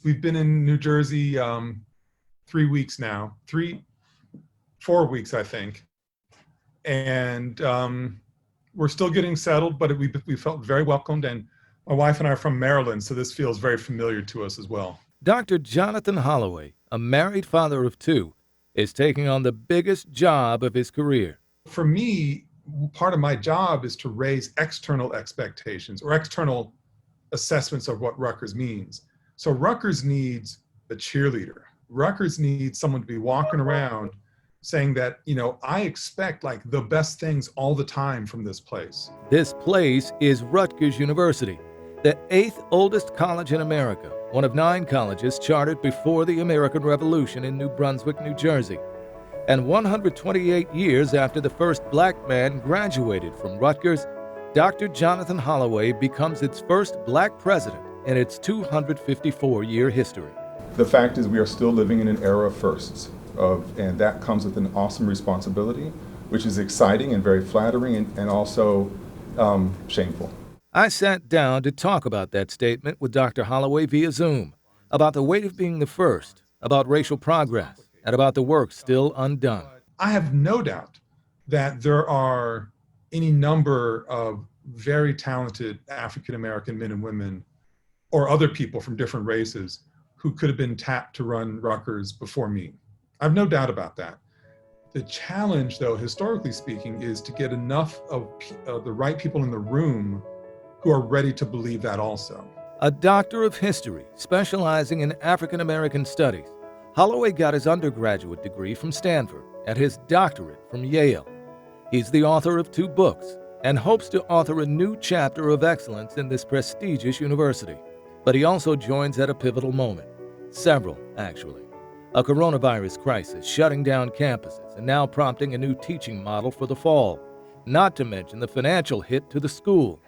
We've been in New Jersey 3 weeks now, 4 weeks, I think. And we're still getting settled, but we felt very welcomed. And my wife and I are from Maryland, so this feels very familiar to us as well. Dr. Jonathan Holloway, a married father of two, is taking on the biggest job of his career. For me, part of my job is to raise external expectations or external assessments of what Rutgers means. So Rutgers needs a cheerleader. Rutgers needs someone to be walking around saying that, I expect like the best things all the time from this place. This place is Rutgers University, the 8th oldest college in America, one of 9 colleges chartered before the American Revolution in New Brunswick, New Jersey. And 128 years after the first black man graduated from Rutgers, Dr. Jonathan Holloway becomes its first black president in its 254-year history. The fact is we are still living in an era of firsts, and that comes with an awesome responsibility, which is exciting and very flattering and also shameful. I sat down to talk about that statement with Dr. Holloway via Zoom, about the weight of being the first, about racial progress, and about the work still undone. I have no doubt that there are any number of very talented African-American men and women or other people from different races who could have been tapped to run Rutgers before me. I have no doubt about that. The challenge, though, historically speaking, is to get enough of the right people in the room who are ready to believe that also. A doctor of history specializing in African American studies, Holloway got his undergraduate degree from Stanford and his doctorate from Yale. He's the author of 2 books and hopes to author a new chapter of excellence in this prestigious university. But he also joins at a pivotal moment. Several, actually. A coronavirus crisis shutting down campuses and now prompting a new teaching model for the fall, not to mention the financial hit to the school.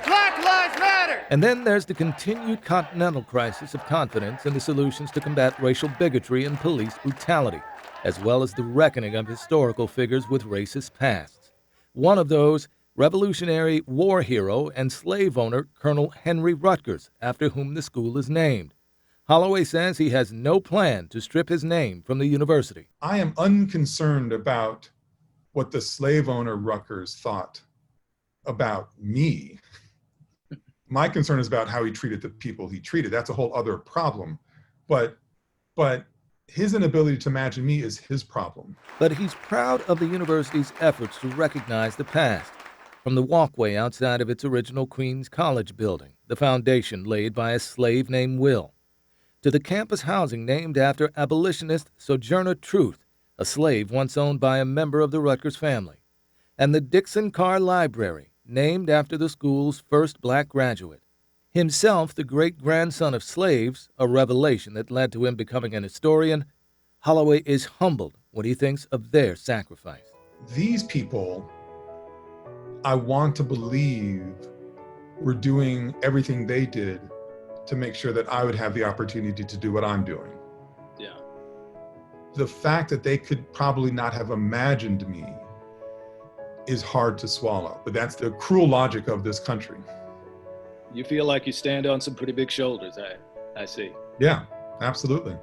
Black Lives Matter! And then there's the continued continental crisis of confidence in the solutions to combat racial bigotry and police brutality, as well as the reckoning of historical figures with racist pasts. One of those, Revolutionary war hero and slave owner Colonel Henry Rutgers, after whom the school is named. Holloway says he has no plan to strip his name from the university. I am unconcerned about what the slave owner Rutgers thought about me. My concern is about how he treated the people he treated. That's a whole other problem. But his inability to imagine me is his problem. But he's proud of the university's efforts to recognize the past. From the walkway outside of its original Queens College building, the foundation laid by a slave named Will, to the campus housing named after abolitionist Sojourner Truth, a slave once owned by a member of the Rutgers family, and the Dixon Carr Library, named after the school's first black graduate. Himself the great-grandson of slaves, a revelation that led to him becoming an historian, Holloway is humbled when he thinks of their sacrifice. These people, I want to believe, were doing everything they did to make sure that I would have the opportunity to do what I'm doing. Yeah. The fact that they could probably not have imagined me is hard to swallow, but that's the cruel logic of this country. You feel like you stand on some pretty big shoulders, I see. Yeah, absolutely.